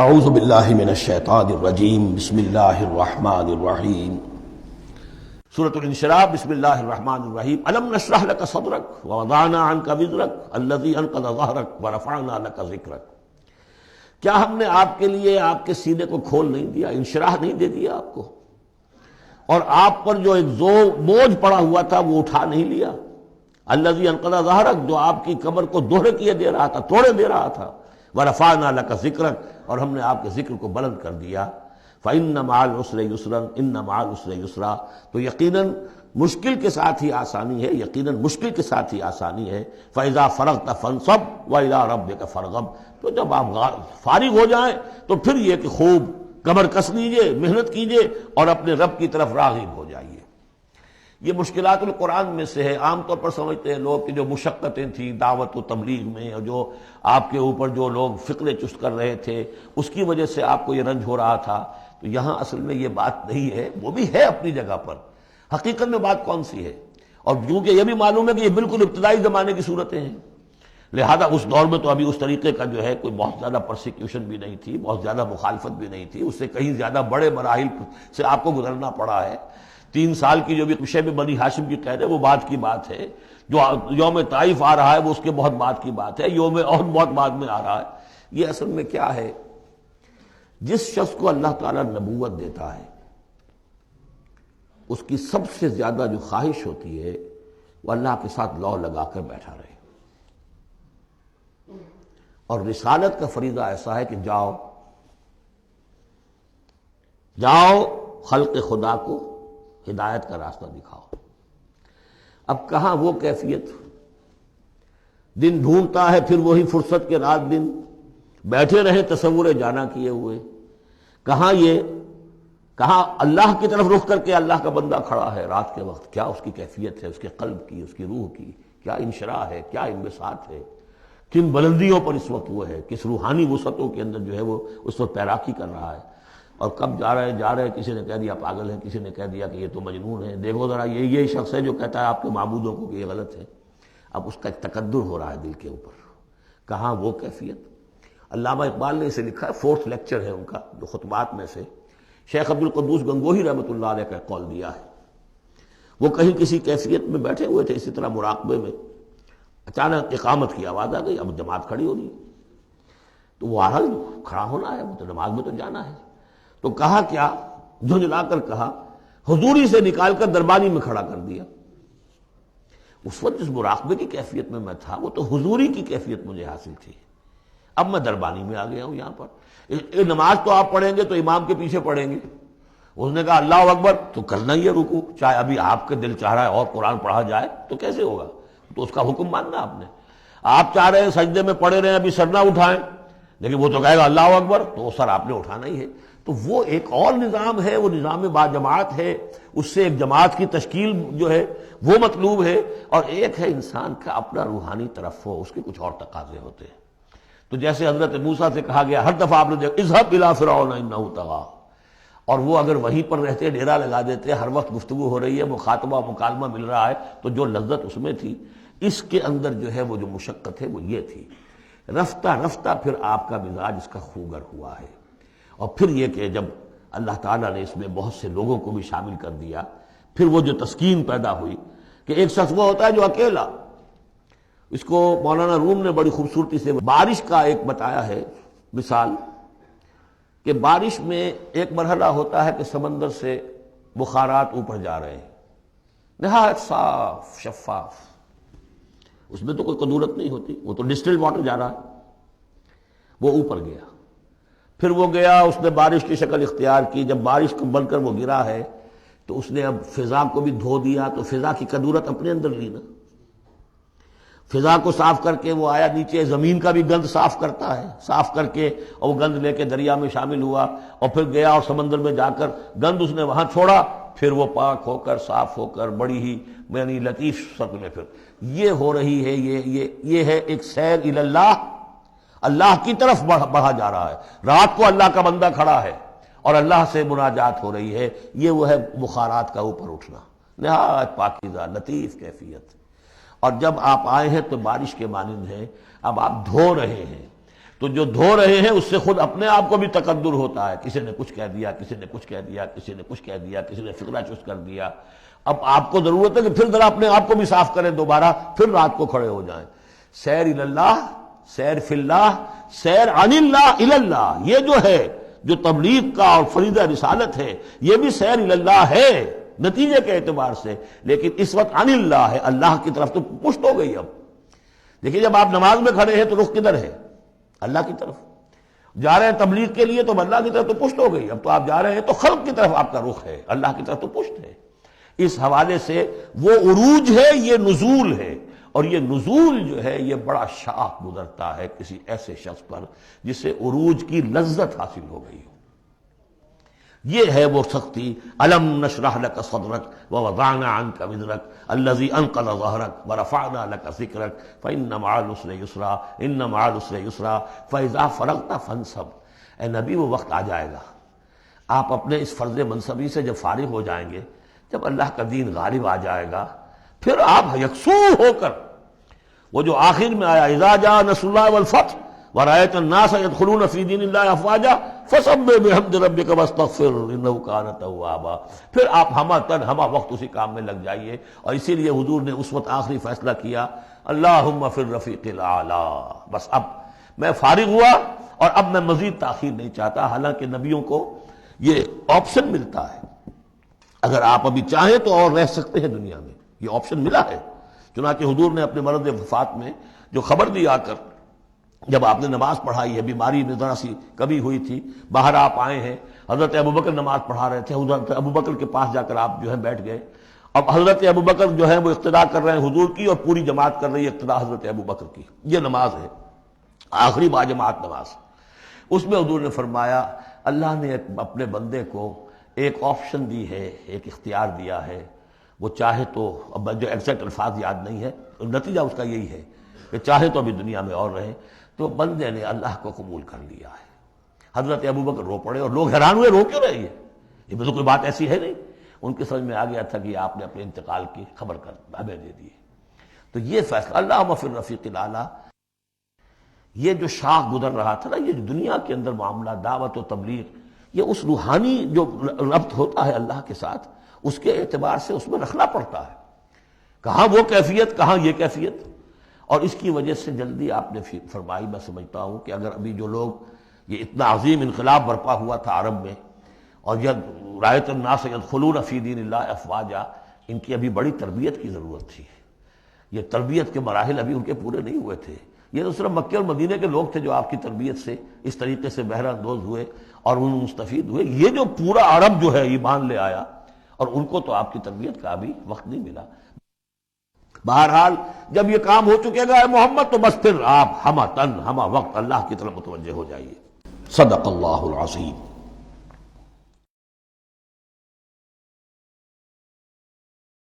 اعوذ باللہ من الشیطان الرجیم بسم اللہ الرحمن الرحیم سورۃ الانشراح بسم اللہ الرحمن الرحیم الم نشرح لک صدرک ووضعنا عنک وزرک الذی انقض ظہرک ورفعنا لک ذکرک۔ کیا ہم نے آپ کے لیے آپ کے سینے کو کھول نہیں دیا، انشراح نہیں دے دیا آپ کو، اور آپ پر جو ایک بوجھ پڑا ہوا تھا وہ اٹھا نہیں لیا۔ الذی انقض ظہرک، جو آپ کی کمر کو دوہرے کیے دے رہا تھا، توڑے دے رہا تھا۔ ورفعنا لک ذکرک، اور ہم نے آپ کے ذکر کو بلند کر دیا۔ فإن مع العسر یسرا ان مع العسر یسرا، تو یقیناً مشکل کے ساتھ ہی آسانی ہے، یقیناً مشکل کے ساتھ ہی آسانی ہے۔ فإذا فرغت فانصب وإلى ربک فارغب، تو جب آپ فارغ ہو جائیں تو پھر یہ کہ خوب کمر کس لیجئے، محنت کیجئے اور اپنے رب کی طرف راغب ہو جائیے۔ یہ مشکلات القرآن میں سے ہے۔ عام طور پر سمجھتے ہیں لوگ کہ جو مشقتیں تھیں دعوت و تبلیغ میں، اور جو آپ کے اوپر جو لوگ فکرے چست کر رہے تھے اس کی وجہ سے آپ کو یہ رنج ہو رہا تھا، تو یہاں اصل میں یہ بات نہیں ہے، وہ بھی ہے اپنی جگہ پر۔ حقیقت میں بات کون سی ہے؟ اور کیونکہ یہ بھی معلوم ہے کہ یہ بالکل ابتدائی زمانے کی صورتیں ہیں، لہذا اس دور میں تو ابھی اس طریقے کا جو ہے کوئی بہت زیادہ پرسیکیوشن بھی نہیں تھی، بہت زیادہ مخالفت بھی نہیں تھی، اس سے کہیں زیادہ بڑے مراحل سے آپ کو گزرنا پڑا ہے۔ 3 سال کی جو بھی شیب بنی ہاشم کی قید ہے وہ بعد کی بات ہے، جو یوم طائف آ رہا ہے وہ اس کے بہت بعد کی بات ہے، یوم احد بہت بعد میں آ رہا ہے۔ یہ اصل میں کیا ہے، جس شخص کو اللہ تعالیٰ نبوت دیتا ہے اس کی سب سے زیادہ جو خواہش ہوتی ہے وہ اللہ کے ساتھ لو لگا کر بیٹھا رہے، اور رسالت کا فریضہ ایسا ہے کہ جاؤ خلق خدا کو ہدایت کا راستہ دکھاؤ۔ اب کہاں وہ کیفیت، دن ڈھونڈتا ہے پھر وہی فرصت کے رات دن بیٹھے رہے تصور جانا کیے ہوئے، کہاں اللہ کی طرف رخ کر کے اللہ کا بندہ کھڑا ہے رات کے وقت، کیا اس کی کیفیت ہے، اس کے قلب کی، اس کی روح کی کیا انشراح ہے، کیا انبساط ہے، کن بلندیوں پر اس وقت وہ ہے، کس روحانی وسعتوں کے اندر جو ہے وہ اس وقت تیراکی کر رہا ہے۔ اور کب جا رہے کسی نے کہہ دیا پاگل ہے، کسی نے کہہ دیا کہ یہ تو مجنون ہے، دیکھو ذرا یہ شخص ہے جو کہتا ہے آپ کے معبودوں کو کہ یہ غلط ہے۔ اب اس کا ایک تقدر ہو رہا ہے دل کے اوپر، کہاں وہ کیفیت۔ علامہ اقبال نے اسے لکھا ہے، 4th لیکچر ہے ان کا جو خطبات میں سے، شیخ عبد القدوس گنگوہی رحمۃ اللہ علیہ کا قول دیا ہے۔ وہ کہیں کسی کیفیت میں بیٹھے ہوئے تھے اسی طرح مراقبے میں، اچانک اقامت کی آواز آ گئی، اب جماعت کھڑی ہو رہی، تو وہ آ رہا کھڑا ہونا ہے، وہ تو نماز میں تو جانا ہے، تو کہا کیا، جھنجھلا کر کہا، حضوری سے نکال کر دربانی میں کھڑا کر دیا۔ اس وقت جس مراقبے کی کیفیت میں تھا وہ تو حضوری کی کیفیت مجھے حاصل تھی، اب میں دربانی میں آ گیا ہوں یہاں پر۔ نماز تو آپ پڑھیں گے تو امام کے پیچھے پڑھیں گے، اس نے کہا اللہ اکبر تو کرنا ہی ہے رکوع، چاہے ابھی آپ کے دل چاہ رہا ہے اور قرآن پڑھا جائے تو کیسے ہوگا، تو اس کا حکم ماننا آپ نے۔ آپ چاہ رہے ہیں سجدے میں پڑے رہے ابھی سر نہ اٹھائیں، لیکن وہ تو کہے گا اللہ اکبر، تو وہ سر آپ نے اٹھانا ہی ہے۔ تو وہ ایک اور نظام ہے، وہ نظام با جماعت ہے، اس سے ایک جماعت کی تشکیل جو ہے وہ مطلوب ہے، اور ایک ہے انسان کا اپنا روحانی طرف ہو، اس کے کچھ اور تقاضے ہوتے ہیں۔ تو جیسے حضرت موسیٰ سے کہا گیا، ہر دفعہ آپ نے دیکھا اذهب الى فرعون انه طغى، اور وہ اگر وہیں پر رہتے ڈیرا لگا دیتے، ہر وقت گفتگو ہو رہی ہے، مخاطبہ مکالمہ مل رہا ہے، تو جو لذت اس میں تھی، اس کے اندر جو ہے وہ جو مشقت ہے وہ یہ تھی۔ رفتہ رفتہ پھر آپ کا مزاج اس کا خوگر ہوا ہے، اور پھر یہ کہ جب اللہ تعالیٰ نے اس میں بہت سے لوگوں کو بھی شامل کر دیا، پھر وہ جو تسکین پیدا ہوئی کہ ایک شخص وہ ہوتا ہے جو اکیلا، اس کو مولانا روم نے بڑی خوبصورتی سے بارش کا ایک بتایا ہے مثال، کہ بارش میں ایک مرحلہ ہوتا ہے کہ سمندر سے بخارات اوپر جا رہے ہیں، نہایت صاف شفاف، اس میں تو کوئی قدورت نہیں ہوتی، وہ تو ڈسٹلڈ واٹر جا رہا ہے، وہ اوپر گیا، پھر وہ گیا، اس نے بارش کی شکل اختیار کی، جب بارش کو بن کر وہ گرا ہے تو اس نے اب فضا کو بھی دھو دیا، تو فضا کی قدورت اپنے اندر لی نا، فضا کو صاف کر کے وہ آیا نیچے، زمین کا بھی گند صاف کرتا ہے، صاف کر کے اور وہ گند لے کے دریا میں شامل ہوا، اور پھر گیا اور سمندر میں جا کر گند اس نے وہاں چھوڑا، پھر وہ پاک ہو کر صاف ہو کر بڑی ہی یعنی لطیف شکل میں پھر یہ ہو رہی ہے، یہ ہے ایک سیر الی اللہ، اللہ کی طرف بڑھا جا رہا ہے۔ رات کو اللہ کا بندہ کھڑا ہے اور اللہ سے مناجات ہو رہی ہے، یہ وہ ہے بخارات کا اوپر اٹھنا، نہایت پاکیزہ لطیف کیفیت۔ اور جب آپ آئے ہیں تو بارش کے مانند ہیں، اب آپ دھو رہے ہیں، تو جو دھو رہے ہیں اس سے خود اپنے آپ کو بھی تقدر ہوتا ہے، کسی نے کچھ کہہ دیا، کسی نے کچھ کہہ دیا، کسی نے کچھ کہہ دیا، کسی نے فکرہ چست کر دیا. اب آپ کو ضرورت ہے کہ پھر ذرا اپنے آپ کو بھی صاف کریں دوبارہ، پھر رات کو کھڑے ہو جائیں. سیر اللہ، سیر فی اللہ، سیر عن اللہ الی اللہ، یہ جو ہے جو تبلیغ کا اور فریضہ رسالت ہے، یہ بھی سیر اللہ ہے نتیجے کے اعتبار سے، لیکن اس وقت عن اللہ ہے، اللہ کی طرف تو پشت ہو گئی. اب دیکھیے جب آپ نماز میں کھڑے ہیں تو رخ کدھر ہے؟ اللہ کی طرف. جا رہے ہیں تبلیغ کے لیے تو اللہ کی طرف تو پشت ہو گئی. اب تو آپ جا رہے ہیں تو خلق کی طرف آپ کا رخ ہے، اللہ کی طرف تو پشت ہے. اس حوالے سے وہ عروج ہے، یہ نزول ہے، اور یہ نزول جو ہے یہ بڑا شاق گزرتا ہے کسی ایسے شخص پر جسے عروج کی لذت حاصل ہو گئی ہو. یہ ہے وہ سختی. الم نشرح لك صدرك ووضعنا عنك وزرك الذي انقض ظهرك ورفعنا لك ذكرك فان مع العسر يسرا ان مع العسر يسرا فاذا فرغت فانصب. اے نبی وہ وقت آ جائے گا آپ اپنے اس فرض منصبی سے جب فارغ ہو جائیں گے، جب اللہ کا دین غالب آ جائے گا، پھر آپ یکسو ہو کر وہ جو آخر میں آیا اذا جاء نصر اللہ والفتح ورأيت الناس يدخلون في دين الله افواجا فسبح بحمد ربك واستغفر انه كان توابا، پھر آپ ہمہ وقت اسی کام میں لگ جائیے. اور اسی لیے حضور نے اس وقت آخری فیصلہ کیا اللہم فی الرفیق الاعلی، بس اب میں فارغ ہوا اور اب میں مزید تاخیر نہیں چاہتا. حالانکہ نبیوں کو یہ آپشن ملتا ہے، اگر آپ ابھی چاہیں تو اور رہ سکتے ہیں دنیا میں، یہ آپشن ملا ہے. چنانچہ حضور نے اپنے مرض وفات میں جو خبر دی آ کر، جب آپ نے نماز پڑھائی ہے، بیماری میں ذرا سی کمی ہوئی تھی، باہر آپ آئے ہیں، حضرت ابوبکر نماز پڑھا رہے تھے، حضرت ابوبکر کے پاس جا کر آپ جو ہے بیٹھ گئے. اب حضرت ابوبکر جو ہے وہ اقتدا کر رہے ہیں حضور کی، اور پوری جماعت کر رہی ہے اقتدا حضرت ابوبکر کی. یہ نماز ہے، آخری باجماعت نماز. اس میں حضور نے فرمایا اللہ نے اپنے بندے کو ایک آپشن دی ہے، ایک اختیار دیا ہے. وہ چاہے تو، اب جو ایگزیکٹ الفاظ یاد نہیں ہے، نتیجہ اس کا یہی ہے کہ چاہے تو ابھی دنیا میں اور رہے. تو بندے نے اللہ کو قبول کر لیا ہے. حضرت ابوبکر رو پڑے، اور لوگ حیران ہوئے، رو کیوں رہے یہ تو کوئی بات ایسی ہے نہیں. ان کی سمجھ میں آ گیا تھا کہ آپ نے اپنے انتقال کی خبر کر ہمیں دے دی. تو یہ فیصلہ اللہم فی الرفیق الاعلی، یہ جو شاخ گزر رہا تھا نا، یہ جو دنیا کے اندر معاملہ دعوت و تبلیغ، یہ اس روحانی جو ربط ہوتا ہے اللہ کے ساتھ، اس کے اعتبار سے اس میں رکھنا پڑتا ہے. کہاں وہ کیفیت، کہاں یہ کیفیت. اور اس کی وجہ سے جلدی آپ نے فرمائی، میں سمجھتا ہوں کہ اگر ابھی جو لوگ، یہ اتنا عظیم انقلاب برپا ہوا تھا عرب میں، اور یہ رأیت الناس يدخلون فی دین اللہ افواجا، ان کی ابھی بڑی تربیت کی ضرورت تھی. یہ تربیت کے مراحل ابھی ان کے پورے نہیں ہوئے تھے. یہ تو صرف مکے اور مدینے کے لوگ تھے جو آپ کی تربیت سے اس طریقے سے بہرہ اندوز ہوئے اور ان مستفید ہوئے. یہ جو پورا عرب جو ہے ایمان لے آیا، اور ان کو تو آپ کی تربیت کا ابھی وقت نہیں ملا. بہرحال جب یہ کام ہو چکے گا اے محمد، تو بس پھر آپ ہمہ وقت اللہ کی طرف متوجہ ہو جائیے. صدق اللہ العظیم.